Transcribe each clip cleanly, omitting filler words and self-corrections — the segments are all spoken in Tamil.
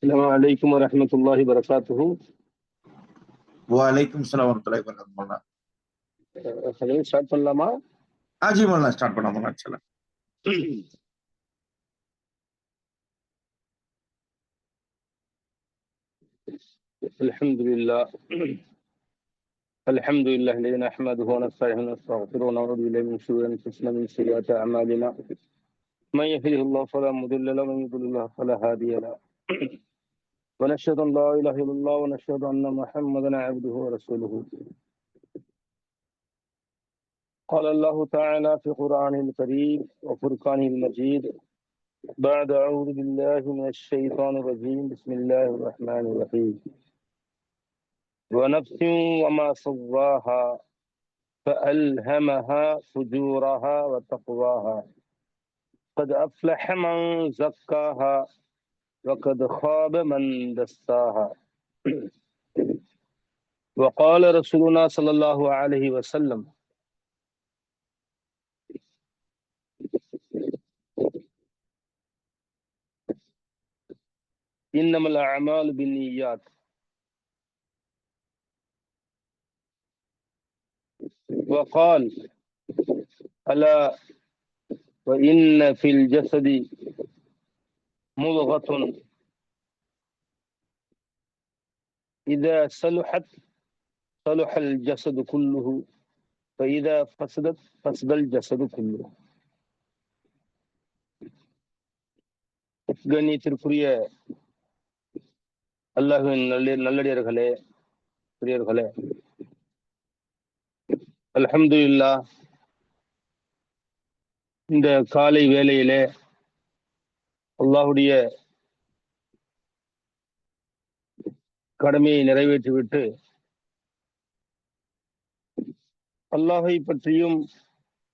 السلام عليكم ورحمة الله وبركاته. वालेकुम सलाम வரஹ்மத்துல்லாஹி வபரகாத்துஹு மௌலானா. خلينا स्टार्ट பண்ணலாமா? ஜி மௌலானா, ஸ்டார்ட் பண்ணலாம் மௌலானா. இன்ஷாஅல்லாஹ். الحمد لله الحمد لله الذي نحمده ونستعينه ونستغفره ونعوذ بالله من شرور انفسنا ومن سيئات اعمالنا. من يهده الله فلا مضل له ومن يضلل فلا هادي له. ونشهد ان لا اله الا الله ونشهد ان محمدا عبده ورسوله. قال الله تعالى في قرآنه الكريم وفرقانه المجيد بعد أعوذ بالله من الشيطان الرجيم بسم الله الرحمن الرحيم. ونفس وما سواها فألهمها فجورها وتقواها قد أفلح من زكاها وقد خاب من دساها. وقال رسولنا صلى الله عليه وسلم إنما الأعمال بالنيات. وقال ألا وإن في الجسد مضغة إذا صلحت صلح الجسد كله فإذا فسدت فسد الجسد كله. கண்ணியத்திற்குரிய அல்லாஹ்வின் நல்லடியார்களே, பெரியவர்களே, அல்ஹம்துலில்லாஹ், இந்த காலை வேளையிலே அல்லாஹ்வுடைய கடமையை நிறைவேற்றிவிட்டு அல்லாஹை பற்றியும்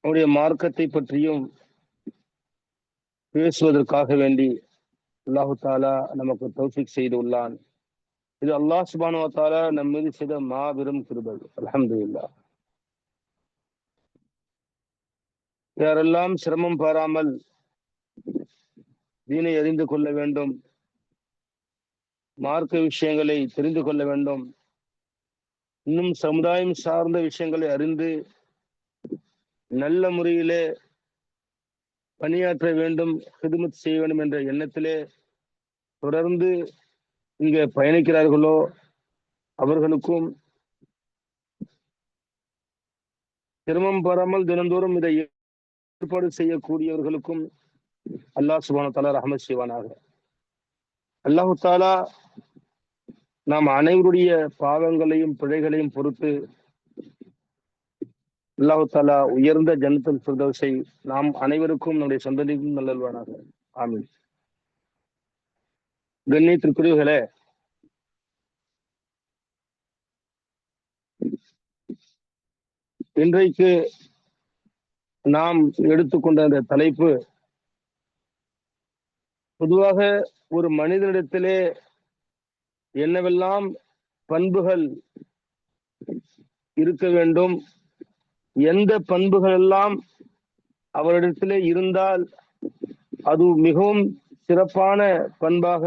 அவருடைய மார்க்கத்தை பற்றியும் பேசுவதற்காக வேண்டி அல்லாஹு தாலா நமக்கு தௌஃபீக் செய்து உள்ளான். இது அல்லாஹ் சுப்ஹானஹு வ தஆலா நம் மீது செய்த மாபெரும் கிருபை. அல்ஹம்துலில்லாஹ். யாரெல்லாம் சிரமம் பாராமல் தீனை அறிந்து கொள்ள வேண்டும், மார்க்க விஷயங்களை தெரிந்து கொள்ள வேண்டும், இன்னும் சமுதாயம் சார்ந்த விஷயங்களை அறிந்து நல்ல முறையிலே பணியாற்ற வேண்டும், ஹிதுமத் செய்ய வேண்டும் என்ற எண்ணத்திலே தொடர்ந்து இங்கே பயணிக்கிறார்களோ அவர்களுக்கும், சிரமம் பெறாமல் தினந்தோறும் இதை ஏற்பாடு செய்யக்கூடியவர்களுக்கும் அல்லாஹ் சுப்ஹானஹு வ தஆலா ரஹ்மத் செய்வானாக. அல்லாஹு தாலா நாம் அனைவருடைய பாவங்களையும் பிழைகளையும் பொறுத்து அல்லாஹு தாலா உயர்ந்த ஜன்னத்துல் ஃபிர்தௌஸை நாம் அனைவருக்கும் நம்முடைய சந்ததிக்கும் நல்லல்வானாக. ஆமீன். கண்ணியத்திற்குரியவர்களே, இன்றைக்கு நாம் எடுத்துக்கொண்ட அந்த தலைப்பு, பொதுவாக ஒரு மனிதனிடத்திலே என்னவெல்லாம் பண்புகள் இருக்க வேண்டும், எந்த பண்புகள் எல்லாம் அவரிடத்திலே இருந்தால் அது மிகவும் சிறப்பான பண்பாக,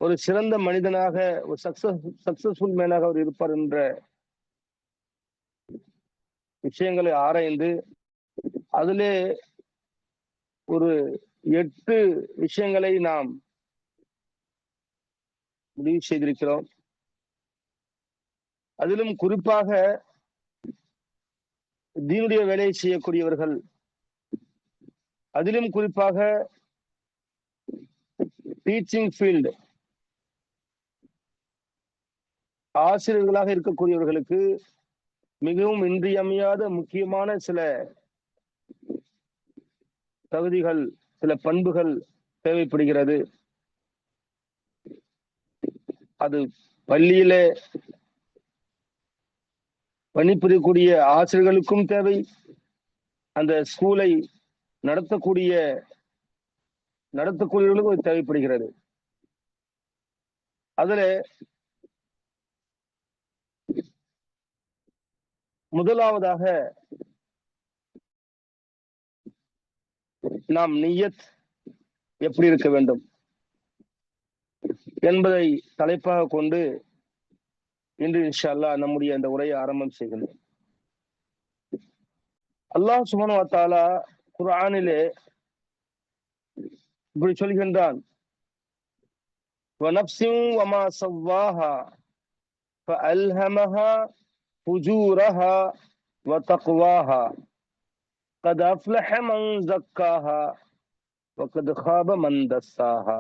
ஒரு சிறந்த மனிதனாக, ஒரு சக்சஸ்ஃபுல் மேனாக அவர் இருப்பார் என்ற விஷயங்களை ஆராய்ந்து அதிலே ஒரு 8 விஷயங்களை நாம் முடிவு செய்திருக்கிறோம். அதிலும் குறிப்பாக தீனுடைய வேலையை செய்யக்கூடியவர்கள், அதிலும் குறிப்பாக டீச்சிங் ஃபீல்டு ஆசிரியர்களாக இருக்கக்கூடியவர்களுக்கு மிகவும் இன்றியமையாத முக்கியமான சில தகுதிகள், சில பண்புகள் தேவைப்படுகிறது. அது பள்ளியிலே பணிபுரியக்கூடிய ஆசிரியர்களுக்கும் தேவை, அந்த ஸ்கூலை நடத்தக்கூடியவர்களுக்கும் தேவைப்படுகிறது. அதுல முதலாவதாக நாம் நிய்யத் எப்படி இருக்க வேண்டும், என்பதை தலைப்பாக கொண்டு இன்று இன்ஷா அல்லாஹ் நம்முடைய அந்த உரையை ஆரம்பம் செய்கின்றோம். அல்லாஹ் சுப்ஹானஹு வ தஆலா குர்ஆனிலே இப்படி சொல்கின்றான், வநஃப்ஸின் வமா ஸவ்வாஹா ஃபஅல்ஹமஹா ஃபுஜூரஹா வதக்வாஹா கத் அஃப்லஹ மன் ஸக்காஹா வகத் காப மன் தஸ்ஸாஹா.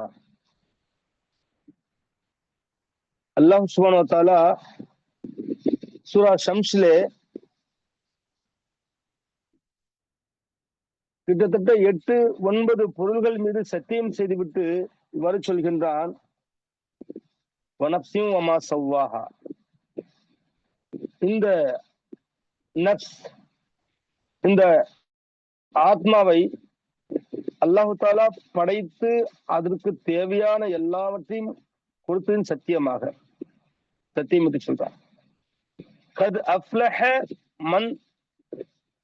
அல்லாஹ் சுப்ஹானஹு வ தஆலா சூரா ஷம்ஸ்லே கிட்டத்தட்ட 8-9 பொருள்கள் மீது சத்தியம் செய்துவிட்டு இவ்வாறு சொல்கின்றான், வநஃப்ஸின் வமா ஸவ்வாஹா. இந்த நஃப்ஸ், இந்த ஆத்மாவை அல்லாஹு தஆலா படைத்து அதற்கு தேவையான எல்லாவற்றையும் கொடுத்ததின் சத்தியமாக சத்தியமிட்டு சொல்றான். கத் அஃப்லஹ மன்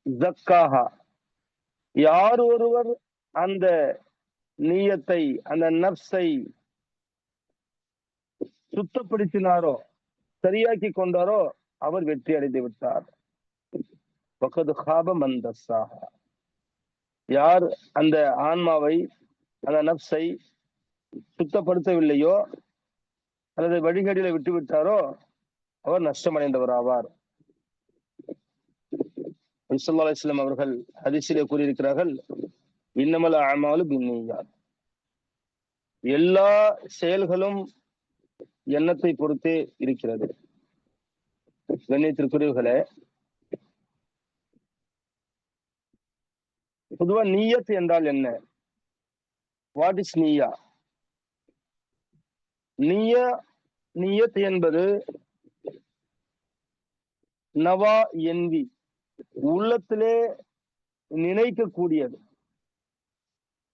ஸக்காஹா. யார் ஒருவர் அந்த நியத்தை, அந்த நஃப்ஸை சுத்தப்படுத்தினாரோ, சரியாக்கி கொண்டாரோ, அவர் வெற்றி அடைந்து விட்டார். வகத் காப மன் தஸ்ஸாஹா. யார் அந்த ஆன்மாவை, அந்த நஃப்ஸை சுத்தப்படுத்தவில்லையோ அல்லது வழிகேடில விட்டு விட்டாரோ அவர் நஷ்டமடைந்தவர் ஆவார். நபி ஸல்லல்லாஹு அலைஹி வஸல்லம் அவர்கள் ஹதீஸிலே கூறியிருக்கிறார்கள், இன்னமல் அஅமாலு பின்னியாத். எல்லா செயல்களும் எண்ணத்தை பொறுத்தே இருக்கிறது. கண்ணியத்திற்குரியவர்களே, பொதுவா நியத் என்றால் என்ன? What is நியா? நியத் என்பது நவா என்வி, உள்ளத்திலே நினைக்கக்கூடியது,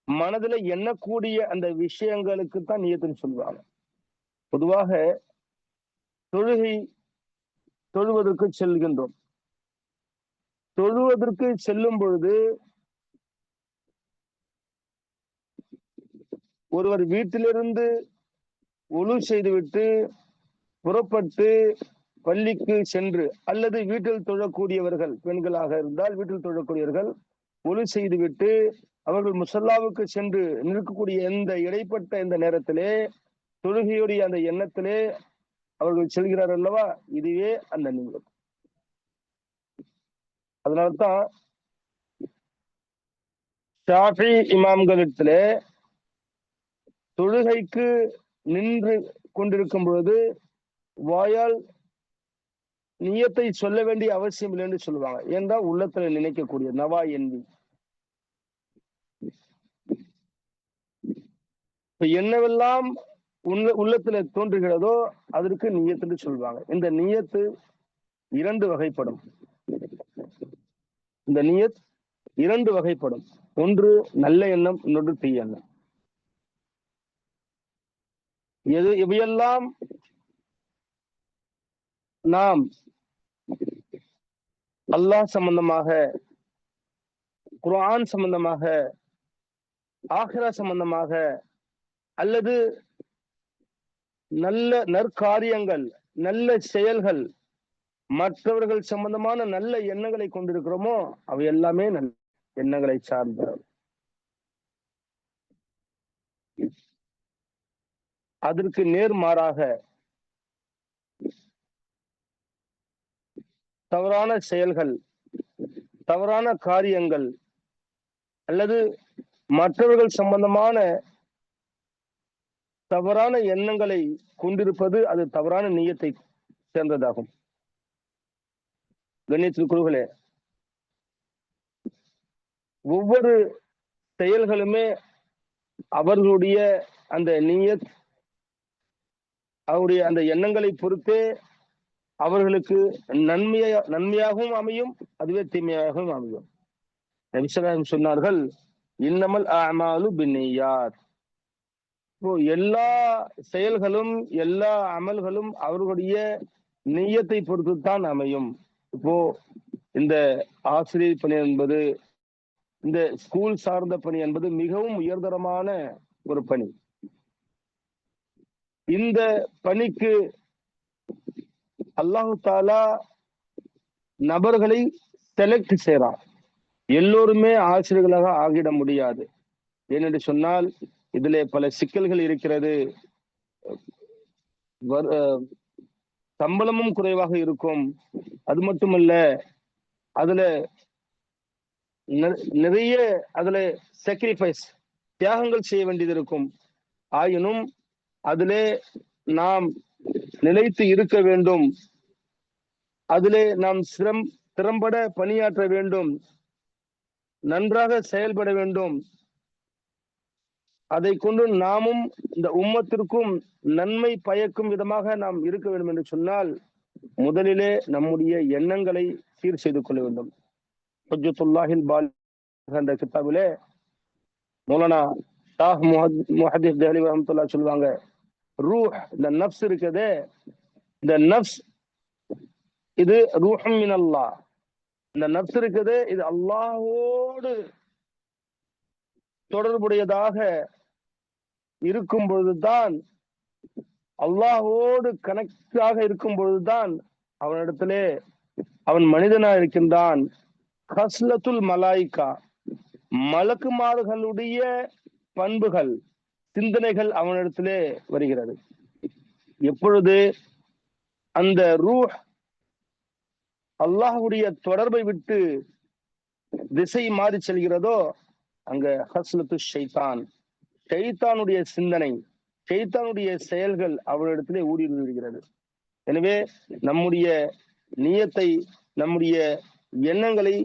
மனதில் எண்ணக்கூடிய அந்த விஷயங்களுக்கு தான் நியத்துன்னு சொல்லுவாங்க. பொதுவாக தொழுவதற்கு செல்கின்றோம். தொழுவதற்கு செல்லும் பொழுது ஒருவர் வீட்டிலிருந்து ஒழு செய்துவிட்டு புறப்பட்டு பள்ளிக்கு சென்று, அல்லது வீட்டில் தொழக்கூடியவர்கள் பெண்களாக இருந்தால் வீட்டில் தொழக்கூடியவர்கள் ஒழு செய்துவிட்டு அவர்கள் முசல்லாவுக்கு சென்று நிற்கக்கூடிய இந்த இடைப்பட்ட இந்த நேரத்திலே தொழுகையுடைய அந்த எண்ணத்திலே அவர்கள் செல்கிறார் அல்லவா, இதுவே அந்த நியத். அதனால்தான் ஷாஃபி இமாம்களிடத்திலே தொழுகைக்கு நின்று கொண்டிருக்கும் பொழுது வாயால் நியத்தை சொல்ல வேண்டிய அவசியம் இல்லை என்று சொல்லுவாங்க. ஏன்னா உள்ளத்துல நினைக்கக்கூடிய நவா என்வி. என்னவெல்லாம் உள்ளத்துல தோன்றுகிறதோ அதற்கு நியத் என்று சொல்லுவாங்க. இந்த நியத்து 2 வகைப்படும். இந்த நியத் 2 வகைப்படும். ஒன்று நல்ல எண்ணம், இன்னொன்று தீய எண்ணம். இவையெல்லாம் நாம் அல்லாஹ் சம்பந்தமாக, குர்ஆன் சம்பந்தமாக, ஆகிரா சம்பந்தமாக, அல்லது நல்ல நற்காரியங்கள், நல்ல செயல்கள், மற்றவர்கள் சம்பந்தமான நல்ல எண்ணங்களை கொண்டிருக்கிறோமோ அவை எல்லாமே நல்ல எண்ணங்களை சார்ந்த. அதற்கு நேர்மாறாக தவறான செயல்கள், தவறான காரியங்கள், அல்லது மற்றவர்கள் சம்பந்தமான தவறான எண்ணங்களை கொண்டிருப்பது அது தவறான நியத்தை சேர்ந்ததாகும். கண்ணியத்திற்குரியவர்களே, ஒவ்வொரு செயல்களுமே அவர்களுடைய அந்த நியத், அவருடைய அந்த எண்ணங்களை பொறுத்தே அவர்களுக்கு நன்மையாகவும் அமையும், அதுவே தீமையாகவும் அமையும். நபி ஸல்லல்லாஹு அலைஹி வஸல்லம் சொன்னார்கள், இன்னமல் அஅமாலு பின்னியாத். எல்லா செயல்களும் எல்லா அமல்களும் அவர்களுடைய நியத்தை பொறுத்து தான் அமையும். இப்போ இந்த ஆசிரியர் பணி என்பது, இந்த ஸ்கூல் சார்ந்த பணி என்பது மிகவும் உயர்தரமான ஒரு பணி. இந்த பணிக்கு அல்லாஹு தாலா நபர்களை செலக்ட் செய்றான். எல்லோருமே ஆசிரியர்களாக ஆகிட முடியாது. ஏனென்று சொன்னால் இதிலே பல சிக்கல்கள் இருக்கிறது. சம்பளமும் குறைவாக இருக்கும். அது மட்டுமல்ல, அதுல நிறைய அதுல சாக்ரிஃபைஸ் தியாகங்கள் செய்ய வேண்டியது இருக்கும். ஆயினும் அதிலே நாம் நிலைத்து இருக்க வேண்டும். அதிலே நாம் திறம்பட பணியாற்ற வேண்டும், நன்றாக செயல்பட வேண்டும். அதை கொண்டு நாமும் இந்த உம்மத்திற்கும் நன்மை பயக்கும் விதமாக நாம் இருக்க வேண்டும் என்று சொன்னால் முதலிலே நம்முடைய எண்ணங்களை சீர் செய்து கொள்ள வேண்டும். ஹுஜ்ஜத்துல்லாஹில் பாலிக் என்ற கிதாபிலே மௌலானா ஷாஹ் முஹத்திஸ் தெஹ்லவி ரஹ்மத்துல்லாஹி சொல்லுவாங்க, ரூஹ், இந்த நஃப்ஸ் இருக்குதே, இந்த நஃப்ஸ் இது ரூஹும் மினல்லாஹ். இந்த நஃப்ஸ் இருக்குது, இது அல்லாஹ்வோடு தொடர்புடையதாக இருக்கும் பொழுதுதான், அல்லாஹ்வோடு கனெக்டாக இருக்கும் பொழுதுதான் அவனிடத்திலே அவன் மனிதனா இருக்கின்றான். ஹஸ்லத்துல் மலாய்கா, மலக்குமார்களுடைய பண்புகள், சிந்தனைகள் அவனிடத்திலே வருகிறது. எப்பொழுது அந்த ரூஹ் அல்லாஹ்வுடைய தொடர்பை விட்டு திசை மாறி செல்கிறதோ அங்க ஹஸ்லத்து ஷைத்தான், ஷைத்தானுடைய சிந்தனை, ஷைத்தானுடைய செயல்கள் அவரிடத்திலே ஊடுருவி விடுகிறது. எனவே நம்முடைய நியத்தை, நம்முடைய எண்ணங்களை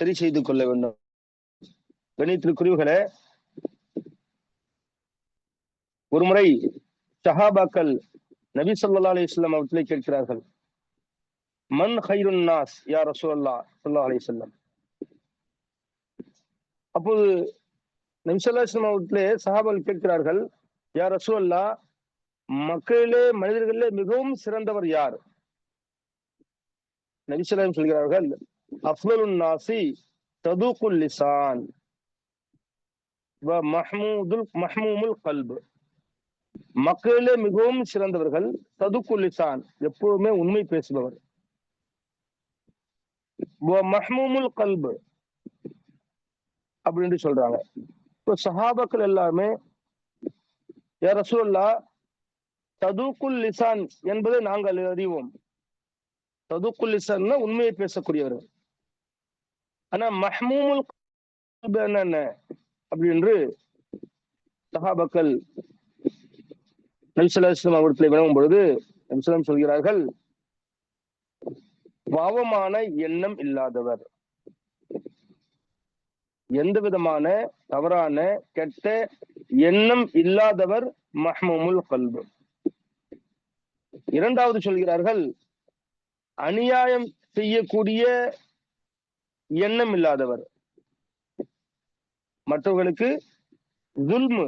சரி செய்து கொள்ள வேண்டும். கணித்திற்குரியவர்களே, ஒரு முறை சஹாபாக்கள் நபி ஸல்லல்லாஹு அலைஹி வஸல்லம் அவர்களை கேட்கிறார்கள், மன் கைருன் நாஸ் யா ரசூலல்லாஹ் ஸல்லல்லாஹு அலைஹி வஸல்லம். அப்போது நபி ஸல்லல்லாஹு அலைஹி வஸல்லம் அவர்களே சஹாபாக்கள் கேட்கிறார்கள், யா ரசூலல்லாஹ், மக்களிலே மனிதர்களிலே மிகவும் சிறந்தவர் யார்? நபி ஸல்லல்லாஹு அலைஹி வஸல்லம் சொல்கிறார்கள், அஃலலுன் நாசி ததூகுல் லிசான் வ மஹ்மூமுல் கல்ப். மக்களிலே மிகவும் சிறந்தவர்கள் ததுக்குல் லிசான், எப்பவுமே உண்மை பேசுபவர், மஹ்மூமுல் கல்ப் அப்படின்னு சொல்றாங்க. இப்போ சஹாபாக்கள் எல்லாமே, யா ரசூலல்லாஹ், ததுக்குல் லிசான் என்பதை நாங்கள் அறிவோம். ததுக்குல் லிசான் உண்மையை பேசக்கூடியவர்கள். ஆனா மஹ்மூமுல் கல்ப் என்ன அப்படின்னு சஹாபாக்கள் நபி ஸல்லல்லாஹு அலைஹி வஸல்லம் அவர்களை வினவும் பொழுது நபி ஸல்லல்லாஹு அலைஹி வஸல்லம் சொல்கிறார்கள், பாவமான எண்ணம் இல்லாதவர், எந்த விதமான தவறான கெட்ட எண்ணம் இல்லாதவர் மஹ்மூமுல் கல்ப். இரண்டாவது சொல்கிறார்கள், அநியாயம் செய்யக்கூடிய எண்ணம் இல்லாதவர், மற்றவர்களுக்கு துல்மு,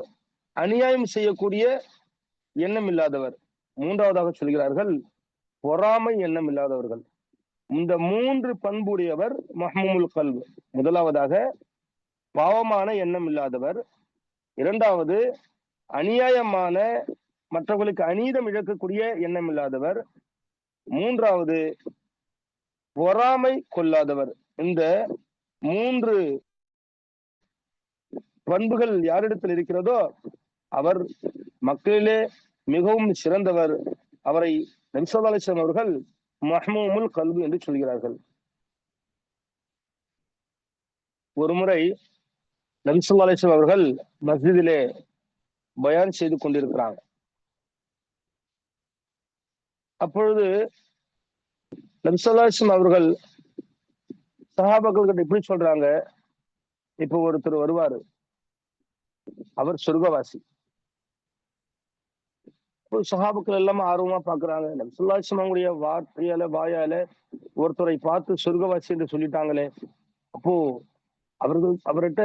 அநியாயம் செய்யக்கூடிய எண்ணம் இல்லாதவர். மூன்றாவதாக சொல்கிறார்கள், பொறாமை எண்ணம் இல்லாதவர்கள். இந்த மூன்று பண்புடையவர் மஹ்மூமுல் கல்ப். முதலாவதாக பாவமான எண்ணம் இல்லாதவர், இரண்டாவது அநியாயமான, மற்றவர்களுக்கு அநீதம் இழக்கக்கூடிய எண்ணம் இல்லாதவர், மூன்றாவது பொறாமை கொள்ளாதவர். இந்த மூன்று பண்புகள் யாரிடத்தில் இருக்கிறதோ அவர் மக்களிலே மிகவும் சிறந்தவர். அவரை நபி ஸல்லல்லாஹு அலைஹி வஸல்லம் அவர்கள் மஹ்மூமுல் கல்ப் என்று சொல்கிறார்கள். ஒரு முறை நபி ஸல்லல்லாஹு அலைஹி வஸல்லம் அவர்கள் மஸ்ஜிதிலே பயான் செய்து கொண்டிருக்கிறாங்க. அப்பொழுது நபி ஸல்லல்லாஹு அலைஹி வஸல்லம் அவர்கள் சஹாபாக்கள் கிட்ட இப்படி சொல்றாங்க, இப்போ ஒருத்தர் வருவாரு, அவர் சொர்க்கவாசி. சஹாபாக்கள் எல்லாமே ஆர்வமா பாக்குறாங்க, நபி ஸல்லல்லாஹு அலைஹி வஸல்லம் அவங்களுடைய வார்த்தையால, வாயால ஒருத்தரை பார்த்து சொர்க்கவாசி என்று சொல்லிட்டாங்களே, அப்போ அவர்கிட்ட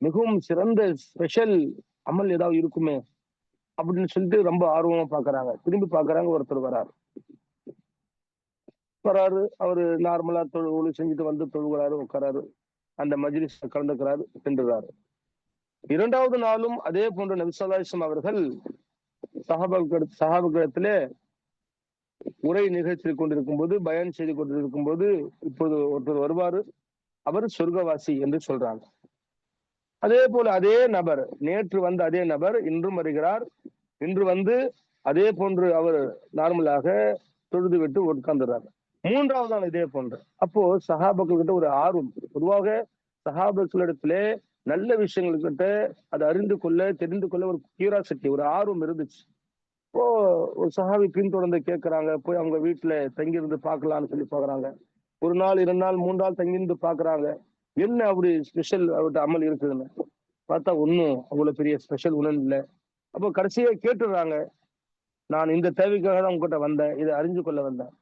மிகவும் சிறந்த ஸ்பெஷல் அமல் ஏதாவது இருக்குமே அப்படின்னு சொல்லிட்டு ரொம்ப ஆர்வமா பாக்குறாங்க. திரும்பி பாக்குறாங்க, ஒருத்தர் வராரு. அவரு நார்மலா தொழு செஞ்சுட்டு வந்து தொழுகிறாரு, உட்காராரு, அந்த மஜ்லிஸ் கலந்துக்கிறாரு, சென்றுறாரு. இரண்டாவது நாளும் அதே போன்ற நபி ஸல்லல்லாஹு அலைஹி வஸல்லம் அவர்கள் சஹாபாக்களிடத்திலே உரை நிகழ்த்தி கொண்டிருக்கும் போது, பயன் செய்து கொண்டிருக்கும் போது, இப்போது ஒருத்தர் வருவாரு, அவர் சொர்க்கவாசி என்று சொல்றாங்க. அதே போல அதே நபர், நேற்று வந்த அதே நபர் இன்றும் வருகிறார். இன்று வந்து அதே போன்று அவர் நார்மலாக தொழுது விட்டு உட்கார்ந்துறாங்க. மூன்றாவது நாள் இதே போன்று. அப்போ சஹாபாக்கள் கிட்ட ஒரு ஆர்வம், பொதுவாக சஹாபாக்களிடத்திலே நல்ல விஷயங்கள் கிட்ட அதை அறிந்து கொள்ள, தெரிந்து கொள்ள ஒரு கியூரியாசிட்டி, ஒரு ஆர்வம் இருந்துச்சு. இப்போ ஒரு சஹாபி பின்தொடர்ந்து கேட்கிறாங்க, போய் அவங்க வீட்டுல தங்கியிருந்து பார்க்கலாம்னு சொல்லி பாக்குறாங்க. ஒரு நாள், 2 நாள், 3 நாள் தங்கியிருந்து பாக்குறாங்க. என்ன அப்படி ஸ்பெஷல் அவர்கிட்ட அமல் இருக்குதுன்னு பார்த்தா ஒன்னும் அவ்வளவு பெரிய ஸ்பெஷல் உணவு இல்லை. அப்போ கடைசியா கேட்டுடுறாங்க, நான் இந்த தேவைக்காக தான் உங்ககிட்ட வந்தேன், இதை அறிஞ்சு கொள்ள வந்தேன்.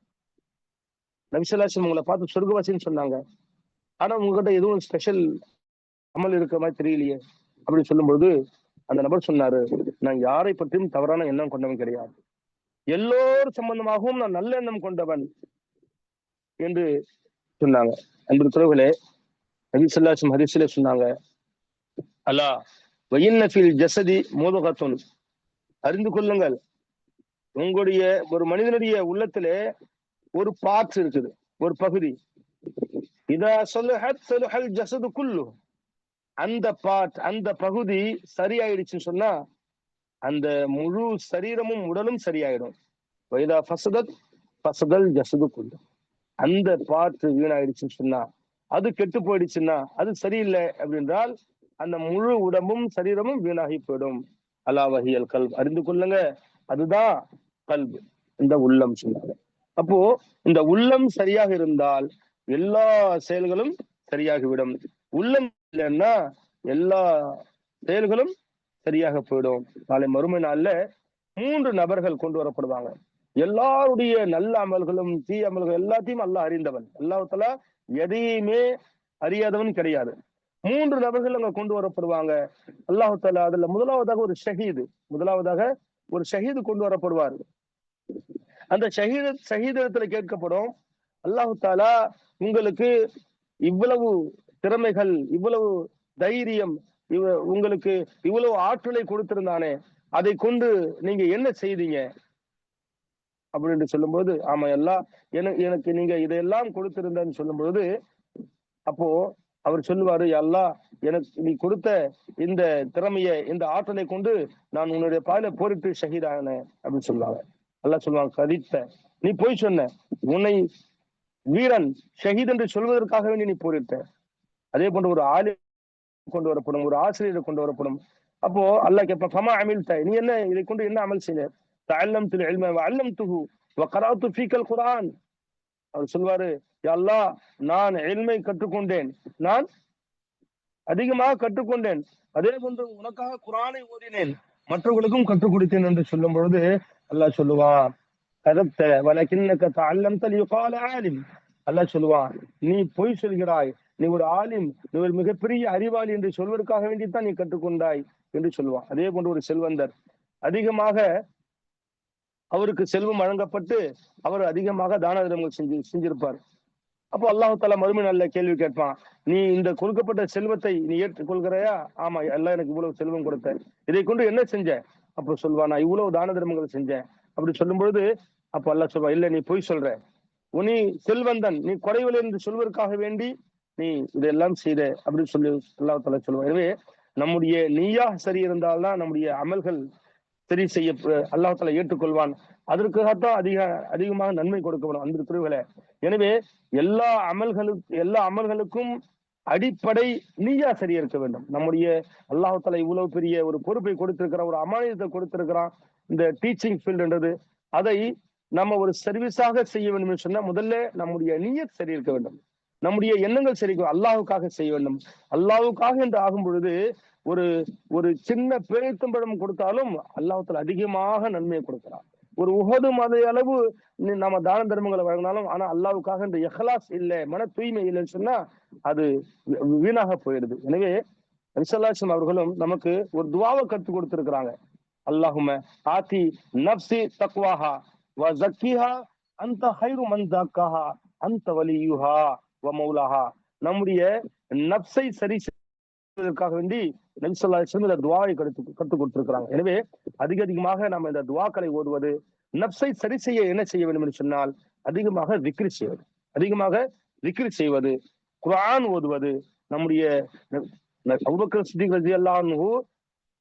நபி ஸல்லல்லாஹு அலைஹி வஸல்லம் உங்களை பார்த்து சொர்க்கவாசின்னு சொன்னாங்க, ஆனா உங்ககிட்ட எதுவும் ஸ்பெஷல் அமல் இருக்கிற மாதிரி தெரியலையே அப்படின்னு சொல்லும்போது அந்த நபர் சொன்னாரு, நான் யாரை பற்றியும் தவறான எண்ணம் கொண்டவன் கிடையாது, எல்லோரும் சம்பந்தமாகவும் நான் நல்ல எண்ணம் கொண்டவன் என்று சொன்னாங்க. அன்பு துறவுகளே, நபி ஸல்லல்லாஹு அலைஹி வஸல்லம் ஹதீஸிலே சொன்னாங்க, அலா வயின்ன ஃபில் ஜஸதி மூதுகத்துன், அறிந்து கொள்ளுங்கள், உங்களுடைய ஒரு மனிதனுடைய உள்ளத்திலே ஒரு பார்ட்ஸ் இருக்குது, ஒரு பகுதி. இதா ஸலஹத் ஸலஹல் ஜஸது குல்லு, அந்த பார்ட், அந்த பகுதி சரியாயிடுச்சுன்னு சொன்னா அந்த முழு சரீரமும் உடலும் சரியாயிடும். வைதா ஃபஸதத் ஃபஸதல் ஜஸது குல்லு, அந்த பார்ட் வீணாயிடுச்சுன்னு சொன்னா, அது கெட்டு போயிடுச்சுன்னா, அது சரியில்லை அப்படின்றால் அந்த முழு உடம்பும் சரீரமும் வீணாகி போயிடும். அலா வஹியல் கல்ப், அறிந்து கொள்ளுங்க, அதுதான் கல்ப், இந்த உள்ளம் சொன்னாங்க. அப்போ இந்த உள்ளம் சரியாக இருந்தால் எல்லா செயல்களும் சரியாகிவிடும். உள்ளம் இல்லைன்னா எல்லா செயல்களும் சரியாக போயிடும். நாளை மறுமை நாள்ல 3 நபர்கள் கொண்டு வரப்படுவாங்க. எல்லாருடைய நல்ல அமல்களும் தீய அமல்கள் எல்லாத்தையும் அல்லாஹ் அறிந்தவன். அல்லாஹ் தஆலா எதையுமே அறியாதவன் கிடையாது. 3 நபர்கள் அங்க கொண்டு வரப்படுவாங்க. அல்லாஹ் தஆலா அதுல முதலாவதாக ஒரு ஷஹீது கொண்டு வரப்படுவார். அந்த ஷஹீதிடத்துல கேட்கப்படும், அல்லாஹ் தஆலா உங்களுக்கு இவ்வளவு திறமைகள், இவ்வளவு தைரியம், உங்களுக்கு இவ்வளவு ஆற்றலை கொடுத்திருந்தானே, அதை கொண்டு நீங்க என்ன செய்தீங்க அப்படின்னு சொல்லும்போது, ஆமா எல்லாம் எனக்கு நீங்க இதையெல்லாம் கொடுத்திருந்தேன்னு சொல்லும்போது, அப்போ அவர் சொல்லுவாரு, அல்லாஹ் எனக்கு நீ கொடுத்த இந்த திறமையை, இந்த ஆற்றலை கொண்டு நான் உன்னுடைய பாதையில போரிட்டு ஷஹீதானேன் அப்படின்னு சொல்லுவாங்க. அல்லாஹ் சொல்லுவாங்க, கதித்த, நீ போய் சொன்ன, உன்னை வீரன் ஷஹீத் என்று சொல்வதற்காக வேண்டி நீ போரிட்ட. அதே போன்று ஒரு ஆளி கொண்டு வரப்படும், ஒரு ஆசிரியரை கொண்டு வரப்படும். அப்போ அல்லாஹ் கேட்பான், ஃபமா அமில்த, நீ என்ன இதை கொண்டு என்ன அமல் செய்ய? தஅல்லம்துல் இல்ம வ அல்லம்துஹு வ கரஅது ஃபீக்கல் குர்ஆன். அவர் சொல்வாரு, யா அல்லாஹ், நான் இல்மை கற்றுக்கொண்டேன், நான் அதிகமாக கற்றுக்கொண்டேன், அதே போன்று உனக்காக குர்ஆனை ஓதினேன், மற்றவர்களுக்கும் கற்றுக் கொடுத்தேன் என்று சொல்லும் பொழுது அல்லாஹ் சொல்லுவான், கதப்த வலகின்னக தஅல்லம்த லியுகால ஆலிம். அல்லாஹ் சொல்லுவான், நீ பொய் சொல்கிறாய், நீ ஒரு ஆலிம், நீ ஒரு மிகப்பெரிய அறிவாளி என்று சொல்வதற்காக வேண்டித்தான் நீ கற்றுக்கொண்டாய் என்று சொல்லுவான். அதே போன்று ஒரு செல்வந்தர், அதிகமாக அவருக்கு செல்வம் வழங்கப்பட்டு அவர் அதிகமாக தான தர்மங்கள் செஞ்சிருப்பார். அப்போ அல்லாஹ் தஆலா மறுமை நாள்ல கேள்வி கேட்பான், நீ இந்த கொடுக்கப்பட்ட செல்வத்தை நீ ஏற்றுக்கொள்கிறாயா? ஆமா, அல்லாஹ் எனக்கு இவ்வளவு செல்வம் கொடுத்த, இதை கொண்டு என்ன செஞ்ச? அப்போ சொல்வான், நான் இவ்வளவு தான தர்மங்கள் செஞ்சேன் அப்படி சொல்லும் பொழுது அப்போ அல்லாஹ் சொல்வா, இல்ல நீ பொய் சொல்ற, நீ செல்வந்தன், நீ குறைவில் என்று சொல்வதற்காக வேண்டி நீ இதெல்லாம் செய்த அப்படின்னு சொல்லி அல்லாஹ் தஆலா சொல்லுவான். எனவே நம்முடைய நிய்யா சரி இருந்தால்தான் நம்முடைய அமல்கள் சரி செய்ய அல்லாஹ் தஆலா ஏற்றுக்கொள்வான். அதற்காகத்தான் அதிகமாக நன்மை கொடுக்கப்படும் அன்பு துறவுகளே. எனவே எல்லா அமல்களுக்கும் அடிப்படை நிய்யா சரியா இருக்க வேண்டும். நம்முடைய அல்லாஹ் தஆலா இவ்வளவு பெரிய ஒரு பொறுப்பை கொடுத்திருக்கிறான், ஒரு அமானியத்தை கொடுத்திருக்கிறான், இந்த டீச்சிங் ஃபீல்டுன்றது, அதை நம்ம ஒரு சர்வீஸாக செய்ய வேண்டும் என்று சொன்னா முதல்ல நம்முடைய நிய்யத் சரி இருக்க வேண்டும், நம்முடைய எண்ணங்கள் சரி, அல்லாஹ்வுக்காக செய்ய வேண்டும். அல்லாஹ்வுக்காக என்று ஆகும் பொழுது ஒரு ஒரு சின்ன பேரித்தம்பழம் கொடுத்தாலும் அல்லாஹ் தஆலா அதிகமாக நன்மையை கொடுக்கிறான். ஒரு உஹது மலை அளவு நம்ம தான தர்மங்களை வழங்கினாலும், ஆனா அல்லாஹ்வுக்காக இந்த இஹ்லாஸ் இல்லை, மன தூய்மை இல்லைன்னு சொன்னா அது வீணாக போயிடுது. எனவே நபி ஸல்லல்லாஹு அலைஹி வஸல்லம் அவர்களும் நமக்கு ஒரு துஆவை கற்றுக் கொடுத்திருக்கிறாங்க, அல்லாஹும்ம ஆதி நஃப்ஸி தக்வாஹா வ ஸக்கிஹா அன்த கைரு மன் ஸக்காஹா அன்த வலியுஹா வ மௌலாஹா. நம்முடைய நஃப்ஸை சரி இதற்காக வேண்டி நபி ஸல்லல்லாஹு அலைஹி வஸல்லம் இந்த துஆவை கற்றுக் கொடுத்திருக்கிறாங்க. எனவே அதிகமாக நம்ம இந்த துஆக்களை ஓதுவது, நப்சை சரி செய்ய என்ன செய்ய வேண்டும் என்று சொன்னால் அதிகமாக விக்ரி செய்வது, அதிகமாக விக்ரி செய்வது, குர்ஆன் ஓதுவது. நம்முடைய அபூபக்கர் சித்திக் ரலியல்லாஹு அன்ஹு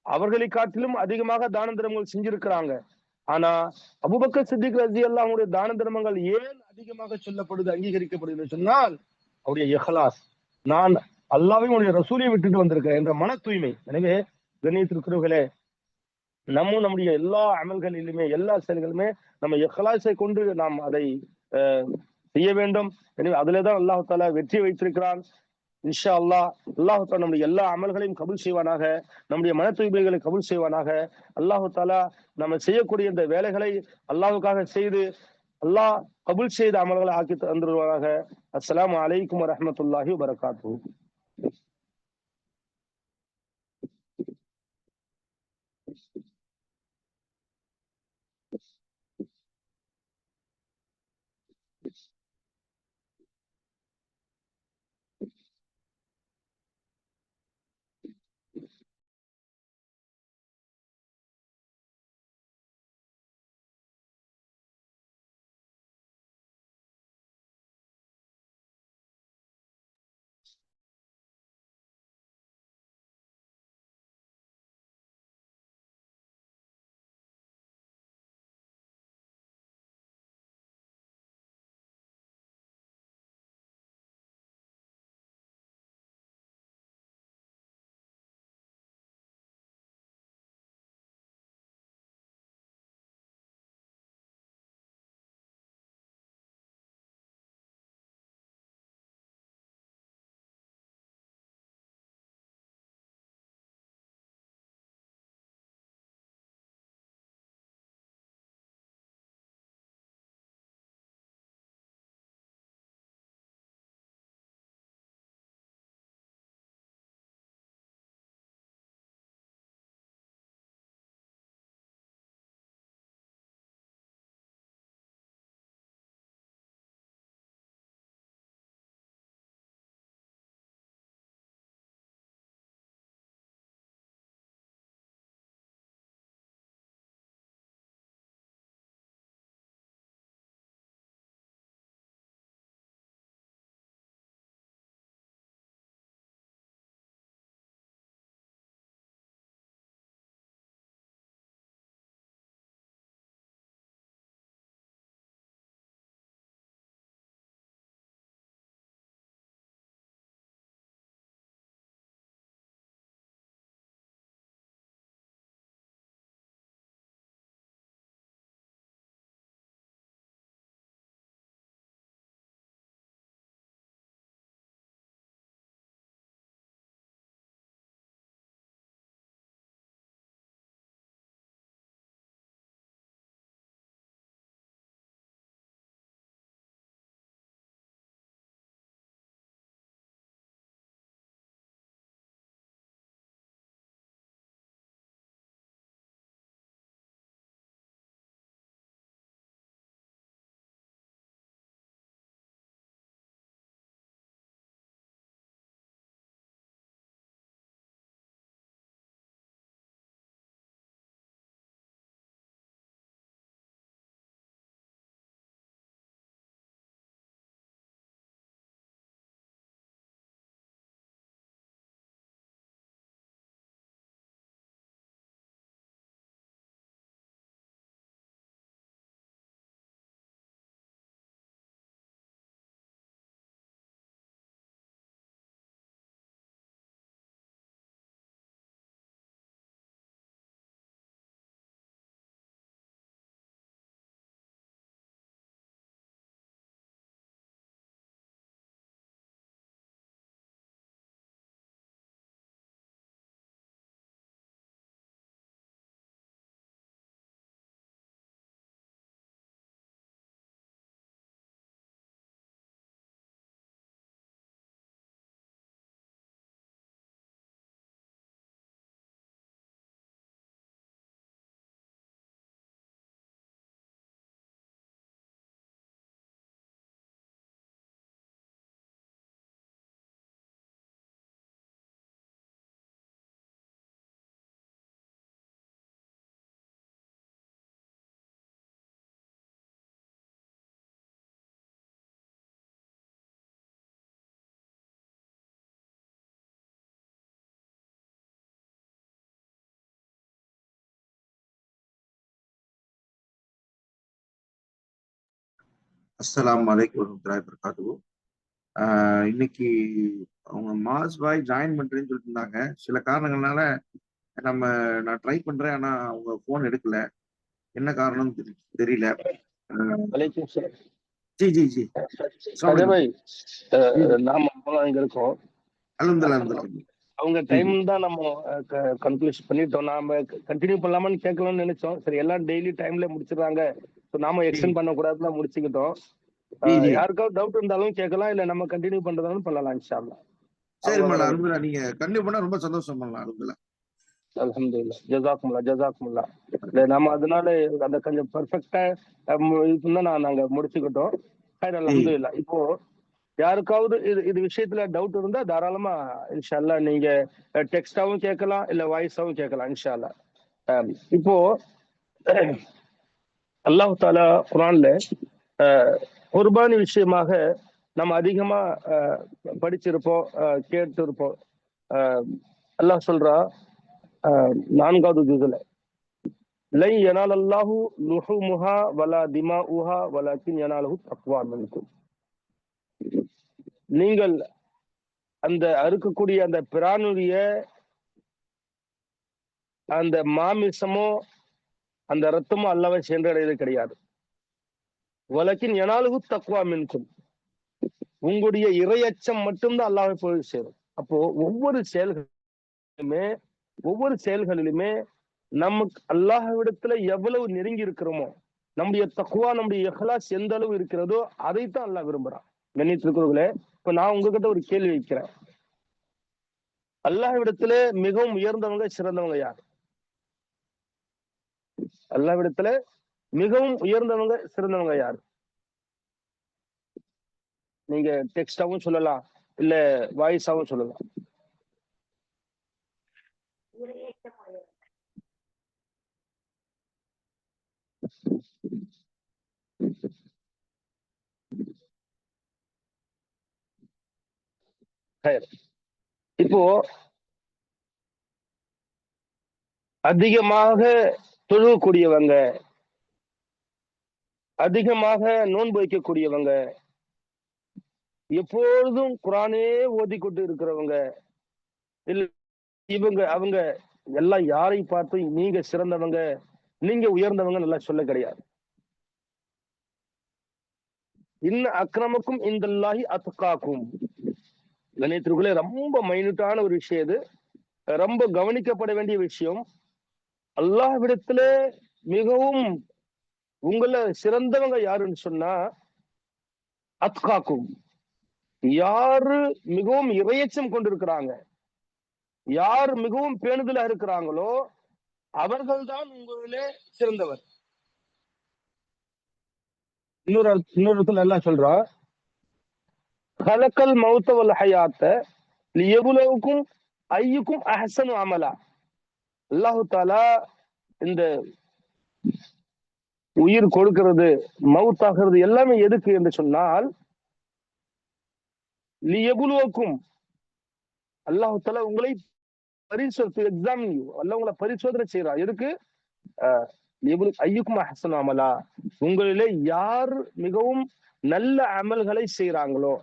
அவர்களை காட்டிலும் அதிகமாக தான தர்மங்கள் செஞ்சிருக்கிறாங்க. ஆனா அபூபக்கர் சித்திக் ரலியல்லாஹு அன்ஹுடைய தான தர்மங்கள் ஏன் அதிகமாக சொல்லப்படுது, அங்கீகரிக்கப்படுது சொன்னால் அவருடைய இஹ்லாஸ், நான் அல்லாஹ்வையும் உடைய ரசூலையும் விட்டுட்டு வந்திருக்கேன் என்ற மன தூய்மை. எனவே கண்ணியத்திற்குரியவர்களே, நம்முடைய எல்லா அமல்களிலுமே எல்லா செயல்களுமே நம்ம இஹ்லாஸை கொண்டு நாம் அதை செய்ய வேண்டும். எனவே அதிலேதான் அல்லாஹ் தஆலா வெற்றி வைத்திருக்கிறான். இன்ஷா அல்லாஹ் அல்லாஹ் தஆலா நம்முடைய எல்லா அமல்களையும் கபூல் செய்வானாக, நம்முடைய மன தூய்மைகளை கபூல் செய்வானாக. அல்லாஹ் தஆலா நம்ம செய்யக்கூடிய இந்த வேலைகளை அல்லாஹ்வுக்காக செய்து அல்லாஹ் கபூல் செய்த அமல்களை ஆக்கி தந்துருவானாக. அஸ்ஸலாமு அலைக்கும் வரஹ்மத்துல்லாஹி வபரகாத்துஹு. அஸ்ஸலாமு அலைக்கும் வரஹ்மத்துல்லாஹி வபரகாத்துஹு. இன்னைக்கு அவங்க மாஸ் பாய் ஜாயின் பண்றேன்னு சொல்லிட்டு இருந்தாங்க. சில காரணங்கள்னால நம்ம நான் ட்ரை பண்றேன். ஆனா அவங்க போன் எடுக்கல. என்ன காரணம்னு தெரியல. அஹ், வலைக்கும் சலாம். ஜி ஜி ஜி அஸ்ஸலாமு சஜா அலைக்கும். பாய், ஜி ஜி நாம இங்க இருக்கோம். அல்ஹம்துலில்லாஹ் அல்ஹம்துலில்லாஹ். அவங்க ஜி டைம் ஜி தான் நம்ம கன்க்ளூஷன் பண்ணிட்டோம். நாம கண்டினியூ பண்ணலாமான்னு கேட்கலாம்னு நினைச்சோம். சரி, எல்லாம் டெய்லி டைம்ல முடிச்சிடுறாங்க, நாம ஜி எக்ஸ்டெண்ட் பண்ணக்கூடாதுன்னு முடிச்சுக்கிட்டோம். ஜி ஜி யாருக்காவது டவுட் இருந்தாலும் கேட்கலாம், இல்ல நம்ம கண்டினியூ பண்றதாலும் பண்ணலாம் இன்ஷா அல்லாஹ். சரி அவங்க வர மல்லா, வரைக்கும். அல்ஹம்துலில்லாஹ். நீங்க கண்டிப்பா பண்ணா ரொம்ப சந்தோஷம் பண்ணலாம். அல்ஹம்துலில்லாஹ். அல்ஹம்துலில்லாஹ், ஜஸாக்குமுல்லாஹ் ஜஸாக்குமுல்லாஹ். இல்ல நாம அதனால அந்த கொஞ்சம் பெர்ஃபெக்டா இதுன்னா நாங்க முடிச்சுக்கிட்டோம். ஜி அல்ஹம்துலில்லாஹ். இப்போ யாருக்காவது இது விஷயத்துல டவுட் இருந்தா தாராளமா இன்ஷா அல்லாஹ் நீங்க டெக்ஸ்டாவும் கேட்கலாம், இல்ல வாய்ஸாவும் கேட்கலாம் இன்ஷா அல்லாஹ். இப்போ அல்லாஹ் தாலா குர்ஆன்ல குர்பானி விஷயமாக நம்ம அதிகமா படிச்சிருப்போம், கேட்டு இருப்போம். அல்லாஹ் சொல்றா 4வது ஜுஸ்ல, லை யனாலல்லாஹு லுஹுமுஹா வலா திமாஉஹா வலக்கின் யனாலுஹு தக்வா மின்கும். நீங்கள் அந்த அறுக்கக்கூடிய அந்த பிராணுடைய அந்த மாமிசமோ அந்த ரத்தமோ அல்லாஹ்வை சென்றடையது கிடையாது. வலக்கின் யனாலுஹு தக்வா மின்கும். உங்களுடைய இறையச்சம் மட்டும்தான் அல்லாஹ்வை போய் சேரும். அப்போ ஒவ்வொரு செயல்களிலுமே நமக்கு அல்லாஹ்விடத்துல எவ்வளவு நெருங்கி இருக்கிறோமோ, நம்முடைய தக்வா, நம்முடைய இஹ்லாஸ் எந்த அளவு இருக்கிறதோ அதைத்தான் அல்லாஹ் விரும்புறான். கண்ணியத்திற்குரியவர்களே, இப்ப நான் உங்ககிட்ட ஒரு கேள்வி வைக்கிறேன். அல்லாஹ்விடத்துல மிகவும் உயர்ந்தவங்க, சிறந்தவங்க யார்? அல்லாஹ்விடத்துல மிகவும் உயர்ந்தவங்க, சிறந்தவங்க யார்? நீங்க டெக்ஸ்டாவும் சொல்லலாம், இல்ல வாய்ஸாவும் சொல்லலாம். ஹைர். இப்போ அதிகமாக தொழுகக்கூடியவங்க, அதிகமாக நோன்பு வைக்கக்கூடியவங்க, எப்பொழுதும் குர்ஆனே ஓதிக்கொண்டு இருக்கிறவங்க, இல்ல இவங்க அவங்க எல்லாம் யாரை பார்த்து நீங்க சிறந்தவங்க, நீங்க உயர்ந்தவங்க நல்லா சொல்ல கிடையாது. இன்ன அக்ரமக்கும் இந்தல்லாஹி அத்காக்கும். கணியத்திற்குள்ளே ரொம்ப மைனூட்டான ஒரு விஷயம் இது, ரொம்ப கவனிக்கப்பட வேண்டிய விஷயம். அல்லாஹ்விடத்துல மிகவும் உங்கள சிறந்தவங்க யாருன்னு சொன்னா அத்காக்கும். யாரு மிகவும் இறையச்சம் கொண்டிருக்கிறாங்க, யார் மிகவும் பேணுதலா இருக்கிறாங்களோ அவர்கள்தான் உங்களிலே சிறந்தவர். இன்னொரு இடத்துல எல்லாம் சொல்றா, கலக்கல் மௌத்த வல் ஹயாத்த லியபுலவுக்கும் ஐயுக்கும் அஹ்சனு அமலா. அல்லாஹ் தஆலா இந்த உயிர் கொடுக்கிறது, மவுத்தாகிறது எல்லாமே எதுக்கு என்று சொன்னால், லியபுலுவக்கும், அல்லாஹ் தஆலா உங்களை எக்ஸாமின் யூ, அல்லாஹ் உங்களை பரிசோதனை செய்யறான். எதுக்கு? ஐயுக்கும் அஹ்சனு அமலா, உங்களிலே யார் மிகவும் நல்ல அமல்களை செய்யறாங்க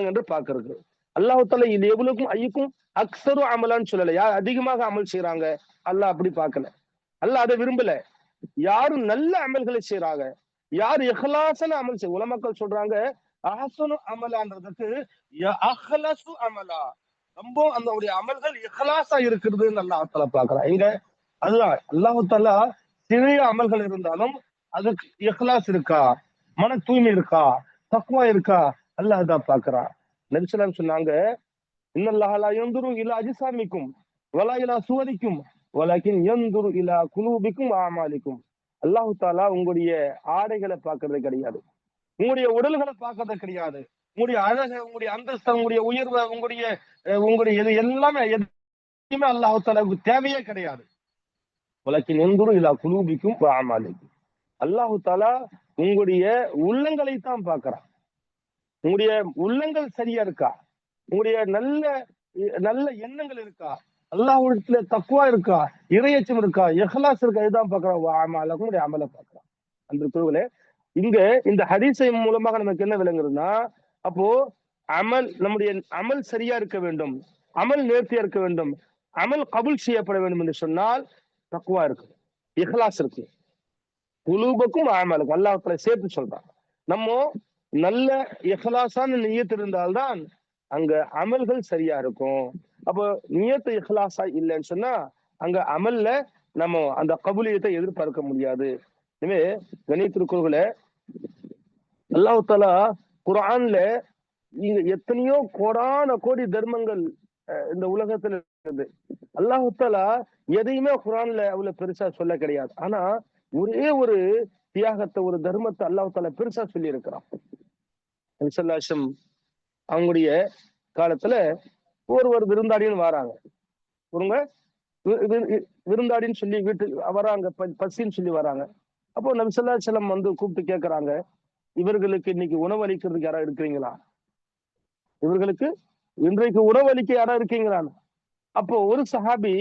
என்று பார்க்கிறது. அல்லாஹ் தஆலா இது எவ்வளவுக்கும் ஐயுக்கும் அக்ஸரு அமலான்னு சொல்லல. யார் அதிகமாக அமல் செய்யறாங்க அல்லாஹ் அப்படி பார்க்கல. அல்லாஹ் அதை விரும்பல. யாரு நல்ல அமல்களை செய்யறாங்க, யார் இஹ்லாஸான அமல் செய்ய, உலமாக்கள் சொல்றாங்க அஹ்சனு அமலான்றதுக்கு அஹ்லசு அமலா, ரொம்ப அந்த அமல்கள் இஹ்லாஸா இருக்கிறதுன்னு அல்லாஹ் தஆலா பார்க்கறான். எங்க? அதுதான் அல்லாஹ் தஆலா சிறிய அமல்கள் இருந்தாலும் அதுக்கு இஹ்லாஸ் இருக்கா, மன தூய்மை இருக்கா, தக்வா இருக்கா, அல்லாஹ் தான் பார்க்கறான். நபி ஸல்லல்லாஹு அலைஹி வஸல்லம் சொன்னாங்க, இன்னல்லாஹ லா யன்துரு இலா அஜ்சாமிக்கும் வலா இலா சுவரிக்கும் வலக்கின் யன்துரு இலா குலூபிக்கும் வ அமாலிக்கும். அல்லாஹ் தஆலா உங்களுடைய ஆடைகளை பார்க்கிறது கிடையாது, உங்களுடைய உடல்களை பார்க்கறது கிடையாது, உங்களுடைய அழக, உங்களுடைய அந்தஸ்து, உங்களுடைய உயர்வை, உங்களுடைய இது எல்லாமே எதுவுமே அல்லாஹ் தஆலாவுக்கு தேவையே கிடையாது. வலக்கின் யன்துரு இலா குலூபிக்கும் வ அமாலிக்கும். அல்லாஹ் தஆலா உங்களுடைய உள்ளங்களை தான் பார்க்கறான். உங்களுடைய உள்ளங்கள் சரியா இருக்கா, உங்களுடைய நல்ல நல்ல எண்ணங்கள் இருக்கா, அல்லாஹ்விடத்துல தக்வா இருக்கா, இறையச்சம் இருக்கா, இஹ்லாஸ் இருக்கா, இதுதான் பார்க்கறான். அமலை பார்க்கறான். அந்த குழுவிலே இங்க இந்த ஹதீஸை மூலமாக நமக்கு என்ன விளங்குறதுன்னா, அப்போ நம்முடைய அமல் சரியா இருக்க வேண்டும், அமல் நேர்த்தியா இருக்க வேண்டும், அமல் கபுல் செய்யப்பட வேண்டும் என்று சொன்னால் தக்வா இருக்கு, இஹ்லாஸ் இருக்கு. குலூபக்கும் அமலுக்கும் அல்லாஹ் சேர்த்து சொல்றான். நம்ம நல்ல இஹ்லாஸான நியத்து இருந்தால்தான் அங்க அமல்கள் சரியா இருக்கும். அப்போ நியத்து இஹ்லாஸா இல்லைன்னு சொன்னா அங்க அமல்ல நம்ம அந்த கபூலியத்தை எதிர்பார்க்க முடியாது. எனவே கணித்திருக்கிறவர்களே, அல்லாஹ் தஆலா குர்ஆன்ல இங்க எத்தனையோ கோடான கோடி தர்மங்கள் இந்த உலகத்துல இருக்குது. அல்லாஹ் தஆலா எதையுமே குர்ஆன்ல அவ்வளவு பெருசா சொல்ல கிடையாது. ஆனா ஒரே ஒரு தியாகத்தை, ஒரு தர்மத்தை அல்லாஹ் தஆலா பெருசா சொல்லி இருக்கிறான். அவங்களுடைய காலத்துல ஒருவர் விருந்தாடின்னு வராங்க. ஒருங்க விருந்தாடின்னு சொல்லி வீட்டுக்கு வராங்க, பசின்னு சொல்லி வராங்க. அப்போ நபி ஸல்லல்லாஹு அலைஹி வஸல்லம் வந்து கூப்பிட்டு கேட்கறாங்க, இவர்களுக்கு இன்னைக்கு உணவு அளிக்கிறதுக்கு யாராவது இருக்கிறீங்களா? இவர்களுக்கு இன்றைக்கு உணவு அளிக்க யாராவது இருக்கீங்களா? அப்போ ஒரு சஹாபி,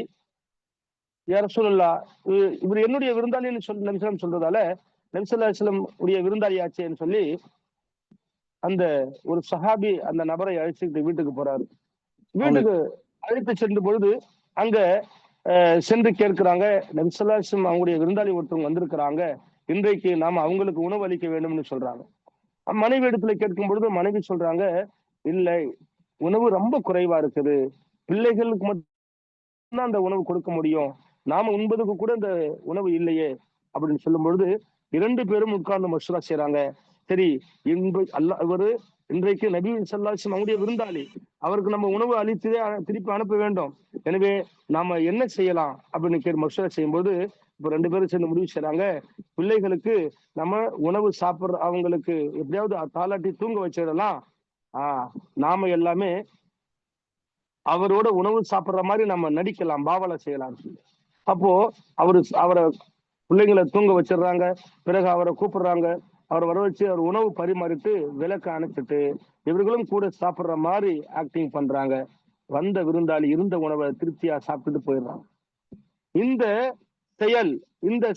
யா ரசூலல்லாஹ், இவர் என்னுடைய விருந்தாளின்னு சொல்லி நபி ஸல்லல்லாஹு சொல்றதால நபி ஸல்லல்லாஹு அலைஹி வஸல்லம் உடைய விருந்தாளியாச்சேன்னு சொல்லி அந்த ஒரு சஹாபி அந்த நபரை அழைச்சிட்டு வீட்டுக்கு போறாரு. வீட்டுக்கு அழைத்து சென்ற பொழுது அங்க சென்று கேட்கிறாங்க, நபி ஸல்லல்லாஹு அலைஹி வஸல்லம் அவங்களுடைய விருந்தாளி ஒருத்தவங்க வந்திருக்கிறாங்க, இன்றைக்கு நாம அவங்களுக்கு உணவு அளிக்க வேண்டும்னு சொல்றாங்க. மனைவி இடத்துல கேட்கும் பொழுது மனைவி சொல்றாங்க, இல்லை, உணவு ரொம்ப குறைவா இருக்குது, பிள்ளைகளுக்கு மட்டும்தான் அந்த உணவு கொடுக்க முடியும், நாம உண்பதுக்கு கூட இந்த உணவு இல்லையே அப்படின்னு சொல்லும் பொழுது 2 பேரும் உட்கார்ந்து மஷ்வரா செய்றாங்க. சரி, இவரு இன்றைக்கு நபி ஸல்லல்லாஹு அலைஹி வஸல்லம் அவங்களுடைய விருந்தாளி, அவருக்கு நம்ம உணவு அளித்து திருப்பி அனுப்ப வேண்டும், எனவே நாம என்ன செய்யலாம் அப்படின்னு கேட்டு மஷ்வரா செய்யும்போது இப்ப 2 பேரும் சேர்ந்து முடிவு செய்றாங்க, பிள்ளைகளுக்கு நம்ம உணவு சாப்பிடுற அவங்களுக்கு எப்படியாவது தாலாட்டி தூங்க வச்சிடலாம், நாம எல்லாமே அவரோட உணவு சாப்பிடுற மாதிரி நம்ம நடிக்கலாம், பாவலை செய்யலாம் சொல்லி. அப்போ அவரை பிள்ளைங்களை தூங்க வச்சிடுறாங்க. பிறகு அவரை கூப்பிடுறாங்க, அவரை வர வச்சு அவர் உணவு பரிமாறிட்டு விளக்க அணைச்சிட்டு இவர்களும் கூட சாப்பிடுற மாதிரி ஆக்டிங் பண்றாங்க. வந்த விருந்தாளி இருந்த உணவை திருப்தியா சாப்பிட்டுட்டு போயிடுறாங்க. இந்த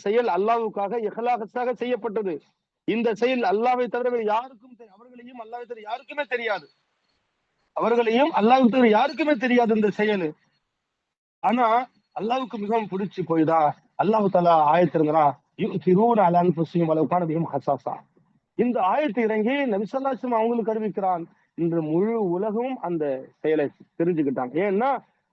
செயல் அல்லாஹ்வுக்காக இஹ்லாஸாக செய்யப்பட்டது. இந்த செயல் அல்லாஹ்வை தவிர யாருக்கும் அவர்களையும் அல்லாஹ்வை தவிர யாருக்குமே தெரியாது, யாருக்குமே தெரியாது இந்த செயல். ஆனா அல்லாஹ்வுக்கு மிகவும் பிடிச்சு போயுதா, அல்லாஹ் தஆலா ஆயத்திருங்கிறான், யுஸிரூன அலா அன்ஃபுஸிஹிம் வலவ் கான பிஹிம் ஹஸாஸா. இந்த ஆயத்து இறங்கி நபி ஸல்லல்லாஹு அலைஹி வஸல்லம் அவங்களுக்கு அறிவிக்கிறான். இன்று முழு உலகமும் அந்த செயலை தெரிஞ்சுக்கிட்டாங்க. ஏன்னா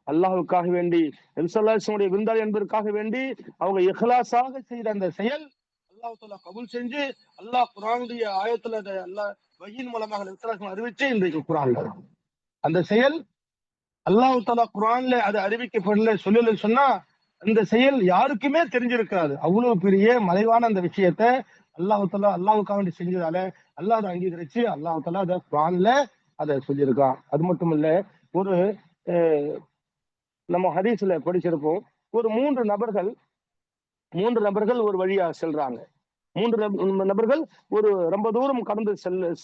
அல்லாஹ்வுக்காக வேண்டி, நபி ஸல்லல்லாஹு அலைஹி வஸல்லம் விருந்தாளி என்பதற்காக வேண்டி அவங்க இஹ்லாஸாக செய்த அந்த செயல் அல்லாஹ் தஆலா கபூல் செஞ்சு அல்லாஹ் குர்ஆனுடைய ஆயத்துல அல்லாஹ் வஹீயின் மூலமாக நபி ஸல்லல்லாஹு அலைஹி வஸல்லம் அறிவிச்சு இன்றைக்கு குர்ஆன்ல அந்த செயல் அல்லாஹ் தஆலா குர்ஆன்ல அது அறிவிக்கப்படல சொல்லல சொன்னா அந்த செயல் யாருக்குமே தெரிஞ்சிருக்காது. அவ்வளவு பெரிய மறைவான அந்த விஷயத்தை அல்லாஹ் தஆலா அல்லாஹ்வுக்காக வேண்டி செஞ்சதால அல்லாஹ் அதை அங்கீகரிச்சு அல்லாஹ் தஆலா அதை குர்ஆன்ல அதை சொல்லியிருக்கான். அது மட்டும் இல்ல, ஒரு நம்ம ஹதீஸ்ல படிச்சிருப்போம், ஒரு 3 நபர்கள் ஒரு வழியா செல்றாங்க. 3 நபர்கள் ஒரு ரொம்ப தூரம் கடந்து